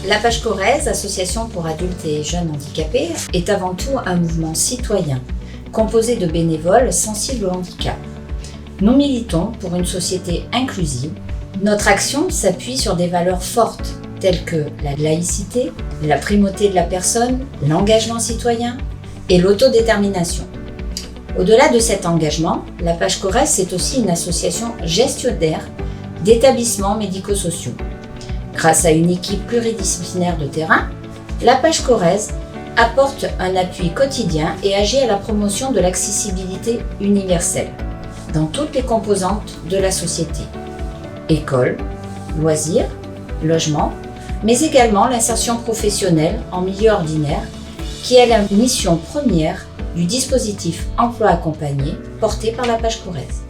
La Page Corrèze, association pour adultes et jeunes handicapés, est avant tout un mouvement citoyen, composé de bénévoles sensibles au handicap. Nous militons pour une société inclusive. Notre action s'appuie sur des valeurs fortes, telles que la laïcité, la primauté de la personne, l'engagement citoyen et l'autodétermination. Au-delà de cet engagement, la Page Corrèze, c'est aussi une association gestionnaire d'établissements médico-sociaux. Grâce à une équipe pluridisciplinaire de terrain, la Page Corrèze apporte un appui quotidien et agit à la promotion de l'accessibilité universelle dans toutes les composantes de la société. École, loisirs, logement, mais également l'insertion professionnelle en milieu ordinaire, qui est la mission première du dispositif emploi accompagné porté par la Page Corrèze.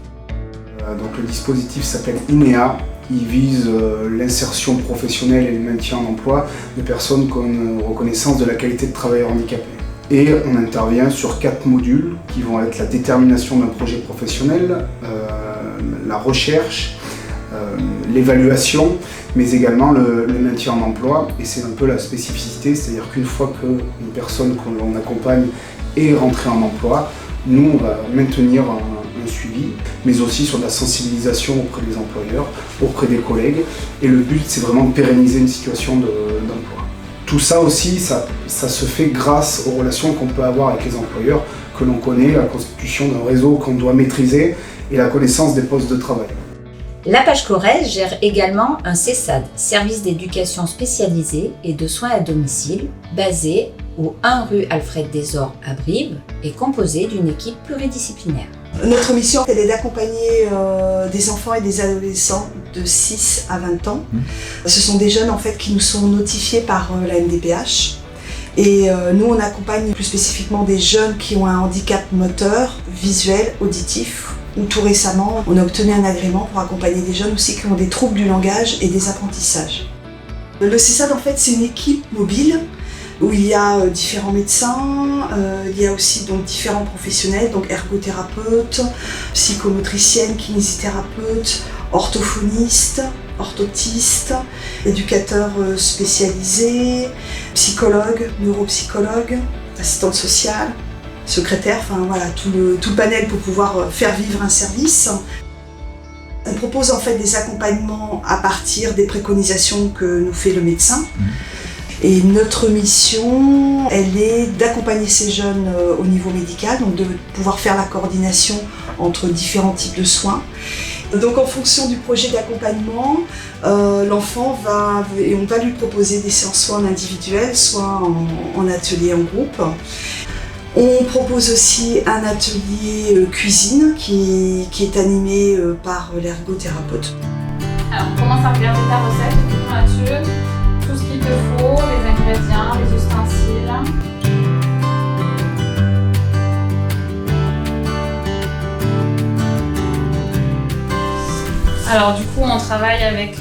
Donc le dispositif s'appelle INEA. Il vise l'insertion professionnelle et le maintien en emploi de personnes qui ont une reconnaissance de la qualité de travailleur handicapé. Et on intervient sur 4 modules qui vont être la détermination d'un projet professionnel, la recherche, l'évaluation, mais également le maintien en emploi. Et c'est un peu la spécificité, c'est-à-dire qu'une fois qu'une personne que l'on accompagne est rentrée en emploi, nous on va maintenir un suivi, mais aussi sur de la sensibilisation auprès des employeurs, auprès des collègues. Et le but, c'est vraiment de pérenniser une situation d'emploi. Tout ça aussi, ça se fait grâce aux relations qu'on peut avoir avec les employeurs, que l'on connaît, la constitution d'un réseau qu'on doit maîtriser et la connaissance des postes de travail. La Page Corrèze gère également un CESAD, service d'éducation spécialisé et de soins à domicile, basé au 1 rue Alfred Desor à Brive et composé d'une équipe pluridisciplinaire. Notre mission, elle est d'accompagner des enfants et des adolescents de 6 à 20 ans. Ce sont des jeunes en fait qui nous sont notifiés par la MDPH. Et nous, on accompagne plus spécifiquement des jeunes qui ont un handicap moteur, visuel, auditif. Ou tout récemment, on a obtenu un agrément pour accompagner des jeunes aussi qui ont des troubles du langage et des apprentissages. Le CESAD, en fait, c'est une équipe mobile où il y a différents médecins, il y a aussi donc différents professionnels, donc ergothérapeutes, psychomotriciennes, kinésithérapeutes, orthophonistes, orthoptistes, éducateurs spécialisés, psychologues, neuropsychologues, assistantes sociales, secrétaires, enfin voilà, tout le panel pour pouvoir faire vivre un service. On propose en fait des accompagnements à partir des préconisations que nous fait le médecin. Et notre mission, elle est d'accompagner ces jeunes au niveau médical, donc de pouvoir faire la coordination entre différents types de soins. Donc en fonction du projet d'accompagnement, l'enfant et on va lui proposer des séances soit en individuel, soit en atelier en groupe. On propose aussi un atelier cuisine qui est animé par l'ergothérapeute. Alors on commence à regarder ta recette, Mathieu. Tout ce qu'il te faut, les ingrédients, les ustensiles. Alors du coup, on travaille avec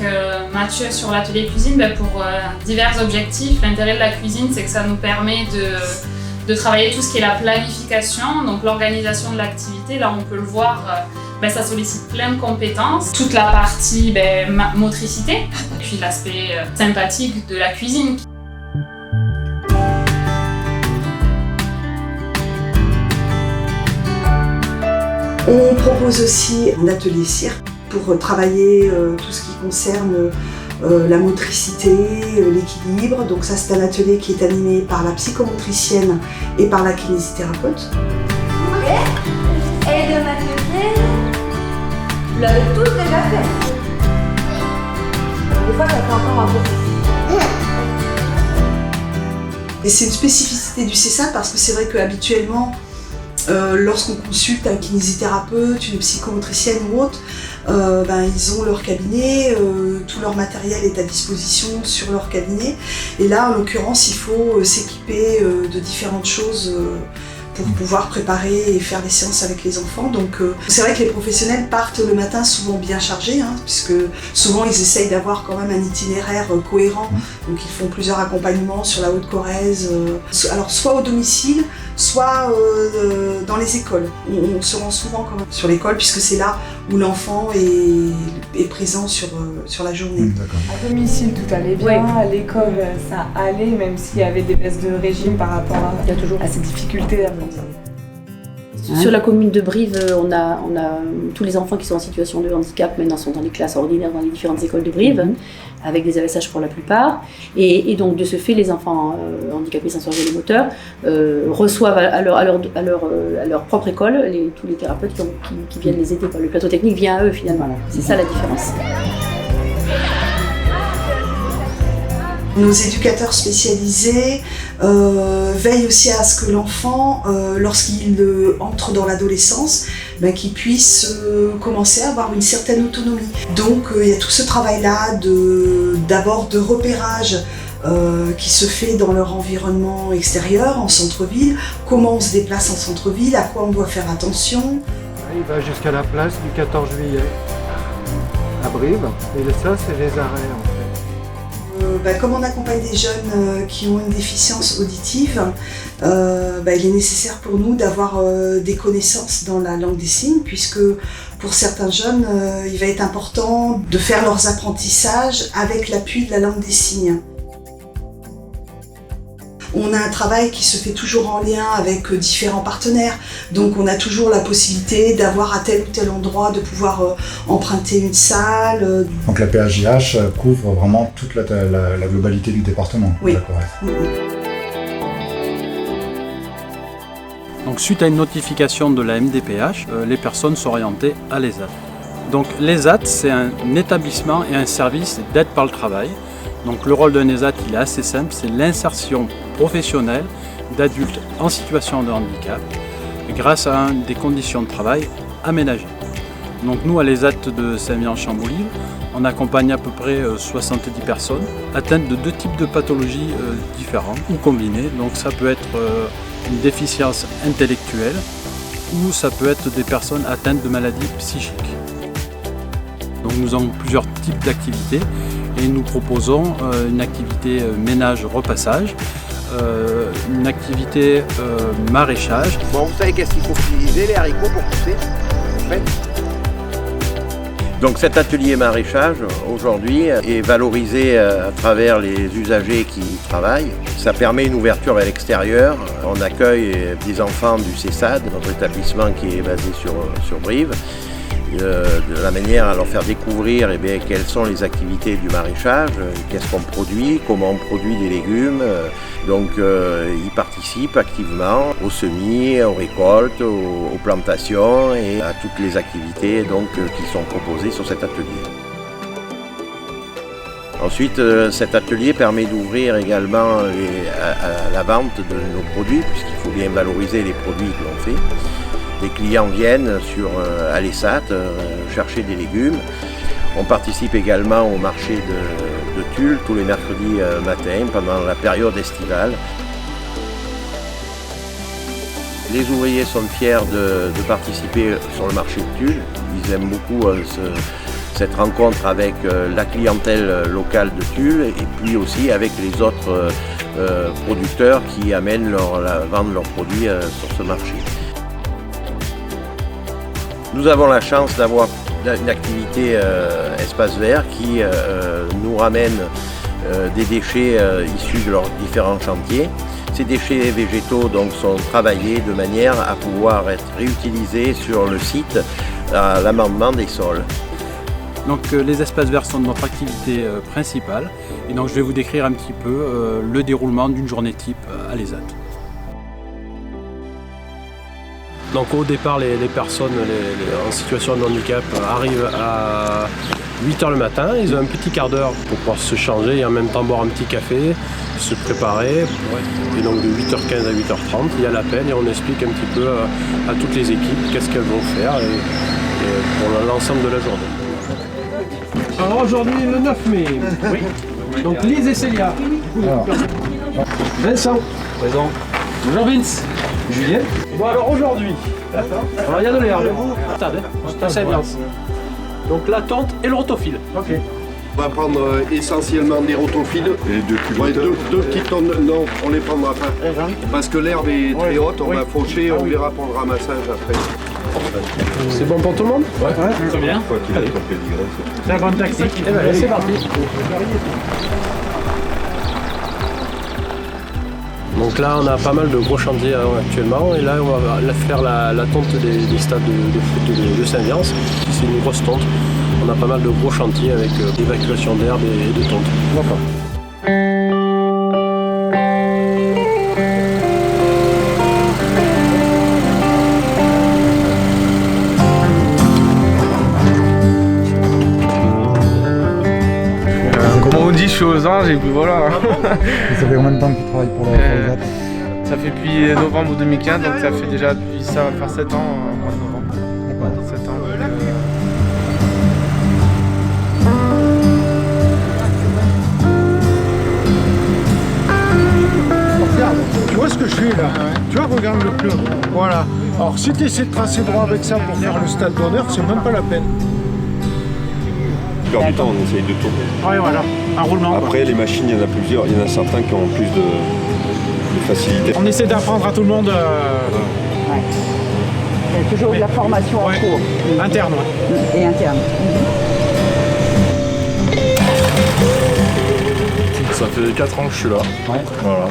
Mathieu sur l'atelier cuisine pour divers objectifs. L'intérêt de la cuisine, c'est que ça nous permet de travailler tout ce qui est la planification, donc l'organisation de l'activité. Là, on peut le voir, ça sollicite plein de compétences. Toute la partie motricité, et puis l'aspect sympathique de la cuisine. On propose aussi un atelier cirque pour travailler tout ce qui concerne la motricité, l'équilibre. Donc ça, c'est un atelier qui est animé par la psychomotricienne et par la kinésithérapeute. Ok. Et de m'atelier, vous l'avez tous déjà fait. Des fois, ça fait encore un peu. Et c'est une spécificité du CESAD parce que c'est vrai qu'habituellement, lorsqu'on consulte un kinésithérapeute, une psychomotricienne ou autre, ils ont leur cabinet, tout leur matériel est à disposition sur leur cabinet. Et là, en l'occurrence, il faut s'équiper de différentes choses pour pouvoir préparer et faire des séances avec les enfants. Donc c'est vrai que les professionnels partent le matin souvent bien chargés, puisque souvent ils essayent d'avoir quand même un itinéraire cohérent. Donc ils font plusieurs accompagnements sur la Haute-Corrèze, alors soit au domicile, soit dans les écoles. On se rend souvent quand même sur l'école puisque c'est là où l'enfant est présent sur la journée. À domicile, tout allait bien. À l'école, ça allait, même s'il y avait des baisses de régime par rapport à ces difficultés. Sur la commune de Brive, on a tous les enfants qui sont en situation de handicap maintenant sont dans les classes ordinaires dans les différentes écoles de Brive, avec des AESH pour la plupart. Et donc de ce fait, les enfants handicapés sensoriels et moteurs reçoivent à leur propre école tous les thérapeutes qui viennent les aider. Le plateau technique vient à eux finalement. C'est ça la différence. Nos éducateurs spécialisés veillent aussi à ce que l'enfant, lorsqu'il entre dans l'adolescence, qu'il puisse commencer à avoir une certaine autonomie. Donc il y a tout ce travail-là d'abord de repérage qui se fait dans leur environnement extérieur, en centre-ville, comment on se déplace en centre-ville, à quoi on doit faire attention. Il va jusqu'à la place du 14 juillet à Brive, et ça c'est les arrêts en fait. Comme on accompagne des jeunes qui ont une déficience auditive, il est nécessaire pour nous d'avoir des connaissances dans la langue des signes, puisque pour certains jeunes, il va être important de faire leurs apprentissages avec l'appui de la langue des signes. On a un travail qui se fait toujours en lien avec différents partenaires, donc on a toujours la possibilité d'avoir à tel ou tel endroit de pouvoir emprunter une salle. Donc la PHJH couvre vraiment toute la globalité du département. Oui. Donc suite à une notification de la MDPH, les personnes sont orientées à l'ESAT. Donc l'ESAT, c'est un établissement et un service d'aide par le travail. Donc le rôle d'un ESAT, il est assez simple, c'est l'insertion professionnelle d'adultes en situation de handicap grâce à des conditions de travail aménagées. Donc nous, à l'ESAT de Saint-Vian-Chamboulive, on accompagne à peu près 70 personnes atteintes de 2 types de pathologies différentes ou combinées. Donc ça peut être une déficience intellectuelle ou ça peut être des personnes atteintes de maladies psychiques. Donc nous avons plusieurs types d'activités et nous proposons une activité ménage-repassage, une activité maraîchage. Bon, vous savez qu'est-ce qu'il faut utiliser, les haricots pour pousser en fait. Donc cet atelier maraîchage aujourd'hui est valorisé à travers les usagers qui y travaillent. Ça permet une ouverture vers l'extérieur. On accueille des enfants du CESAD, notre établissement qui est basé sur Brive. De la manière à leur faire découvrir quelles sont les activités du maraîchage, qu'est-ce qu'on produit, comment on produit des légumes. Donc ils participent activement aux semis, aux récoltes, aux plantations et à toutes les activités qui sont proposées sur cet atelier. Ensuite, cet atelier permet d'ouvrir également à la vente de nos produits, puisqu'il faut bien valoriser les produits que l'on fait. Les clients viennent à l'ESAT chercher des légumes. On participe également au marché de Tulle tous les mercredis matin pendant la période estivale. Les ouvriers sont fiers de participer sur le marché de Tulle. Ils aiment beaucoup cette rencontre avec la clientèle locale de Tulle et puis aussi avec les autres producteurs qui amènent vendre leurs produits sur ce marché. Nous avons la chance d'avoir une activité espace vert qui nous ramène des déchets issus de leurs différents chantiers. Ces déchets végétaux sont travaillés de manière à pouvoir être réutilisés sur le site à l'amendement des sols. Donc les espaces verts sont notre activité principale et donc je vais vous décrire un petit peu le déroulement d'une journée type à l'ESAT. Donc au départ, les personnes en situation de handicap arrivent à 8h le matin. Ils ont un petit quart d'heure pour pouvoir se changer et en même temps boire un petit café, se préparer. Et donc de 8h15 à 8h30, il y a l'appel et on explique un petit peu à toutes les équipes qu'est-ce qu'elles vont faire et pour l'ensemble de la journée. Alors aujourd'hui, le 9 mai, oui. Donc Lise et Célia. Vincent. Présent. Jean-Vince. Julien. Bon alors aujourd'hui, alors il y a de l'herbe. Donc la tente et le rotophile. Ok. On va prendre essentiellement des rotophiles. Et deux culottes. Deux petites tonnes. Non, on les prendra pas. Parce que l'herbe est très haute, on va faucher, on verra pour le ramassage après. C'est bon pour tout le monde? Ouais. Très bien. Quoi qu'il ait ton pédigré. C'est un grand taxi. Eh ben, c'est parti. Donc là, on a pas mal de gros chantiers actuellement. Et là, on va faire la tonte des stades de foot de Saint-Viance. C'est une grosse tonte. On a pas mal de gros chantiers avec évacuation d'herbe et de tonte. D'accord. Comment on dit, je suis aux anges et puis voilà. Ça fait combien de temps que tu travailles pour les ZAT? Ça fait depuis novembre 2015, donc ça fait déjà depuis ça va faire 7 ans au mois de novembre. D'accord. 7 ans. Regarde, tu vois ce que je fais là? Tu vois, regarde le club. Voilà. Alors si tu essaies de tracer droit avec ça pour faire le stade d'honneur, c'est même pas la peine. La plupart du temps, on essaye de tourner. Ouais, voilà. Un roulement. Après, les machines, il y en a plusieurs. Il y en a certains qui ont plus de facilité. On essaie d'apprendre à tout le monde. Il y a toujours de la formation en cours. Interne, ouais. Et interne. Ça fait 4 ans que je suis là. Ouais. Voilà.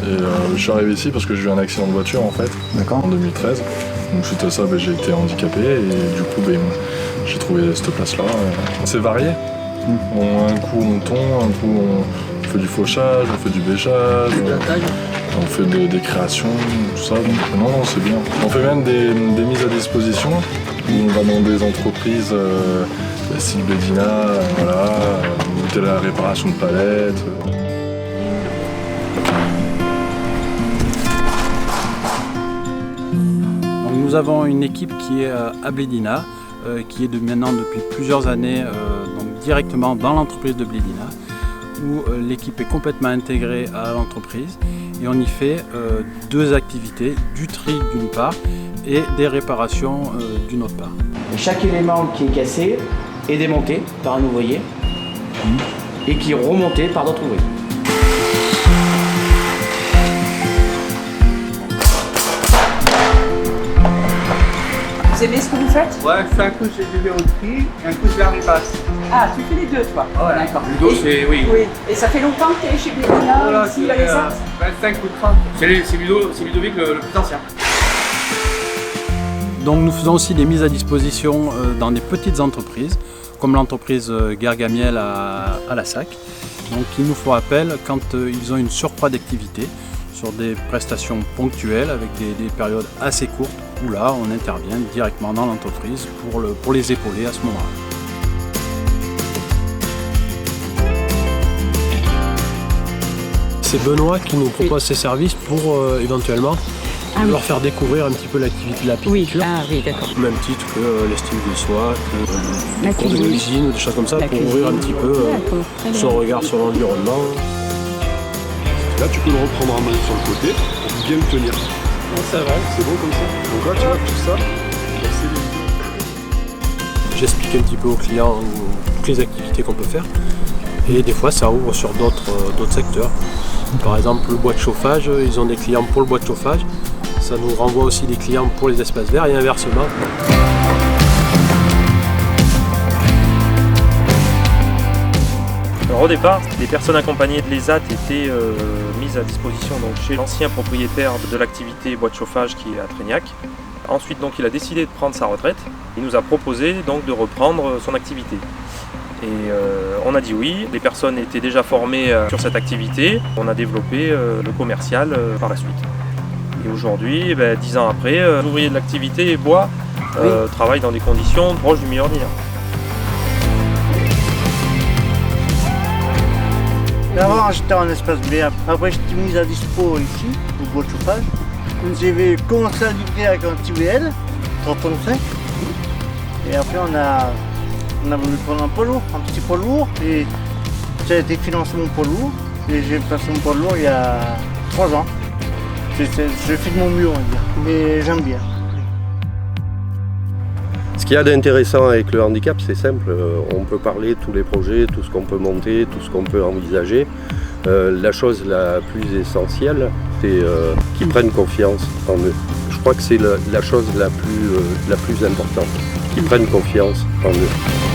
Et je suis arrivé ici parce que j'ai eu un accident de voiture en fait. D'accord. En 2013. Donc suite à ça, j'ai été handicapé et du coup j'ai trouvé cette place-là. C'est varié. Un coup on tond, un coup on fait du fauchage, on fait du bêchage, on fait des créations, tout ça. Donc non, c'est bien. On fait même des mises à disposition où on va dans des entreprises style Bedina, voilà, de la réparation de palettes. Nous avons une équipe qui est à Blédina, qui est maintenant depuis plusieurs années donc directement dans l'entreprise de Blédina, où l'équipe est complètement intégrée à l'entreprise et on y fait deux activités, du tri d'une part et des réparations d'une autre part. Et chaque élément qui est cassé est démonté par un ouvrier et qui est remonté par d'autres ouvriers. Vous aimez ce que vous faites? Ouais, je fais un coup je vais au tri, un coup je vais à repasse. Ah, tu fais les deux toi? Ouais, d'accord. Ludo, c'est oui. Et ça fait longtemps que tu es chez Blédina, Voilà, ici, à l'ESAT? 25 ou 30. C'est Ludovic le plus ancien. Donc nous faisons aussi des mises à disposition dans des petites entreprises, comme l'entreprise Gargamiel à La Sac. Donc il nous faut appel quand ils ont une surcroît d'activité sur des prestations ponctuelles avec des périodes assez courtes où là on intervient directement dans l'entreprise pour les épauler à ce moment-là. C'est Benoît qui nous propose ses services pour éventuellement leur faire découvrir un petit peu l'activité de la picture. Oui, d'accord. Au même titre que l'estime de soi, que les cours de cuisine ou des choses comme ça, pour ouvrir un petit peu son regard sur l'environnement. Là, tu peux le reprendre en main sur le côté pour bien le tenir. Ça va. C'est bon comme ça. Donc là, tu vois, tout ça, c'est les... J'explique un petit peu aux clients toutes les activités qu'on peut faire. Et des fois, ça ouvre sur d'autres secteurs. Par exemple, le bois de chauffage, ils ont des clients pour le bois de chauffage. Ça nous renvoie aussi des clients pour les espaces verts et inversement. Alors au départ, les personnes accompagnées de l'ESAT étaient mises à disposition donc, chez l'ancien propriétaire de l'activité bois de chauffage qui est à Trégnac. Ensuite, donc, il a décidé de prendre sa retraite. Il nous a proposé donc, de reprendre son activité. Et on a dit oui, les personnes étaient déjà formées sur cette activité. On a développé le commercial par la suite. Et aujourd'hui, 10 ans après, les ouvriers de l'activité bois travaillent dans des conditions proches du milieu ordinaire. D'abord, j'étais en espace vert. Après, j'étais mise à dispo ici, au bois de chauffage. J'ai commencé à livrer avec un petit VL, 35. Et après, on a voulu prendre un poids lourd, un petit poids lourd. Et ça a été financé mon poids lourd. Et j'ai passé mon poids lourd il y a 3 ans. Je fais de mon mieux, on va dire. Mais j'aime bien. Ce Ce qu'il y a d'intéressant avec le handicap, c'est simple, on peut parler de tous les projets, tout ce qu'on peut monter, tout ce qu'on peut envisager. La chose la plus essentielle, c'est qu'ils prennent confiance en eux. Je crois que c'est la chose la plus importante, qu'ils prennent confiance en eux.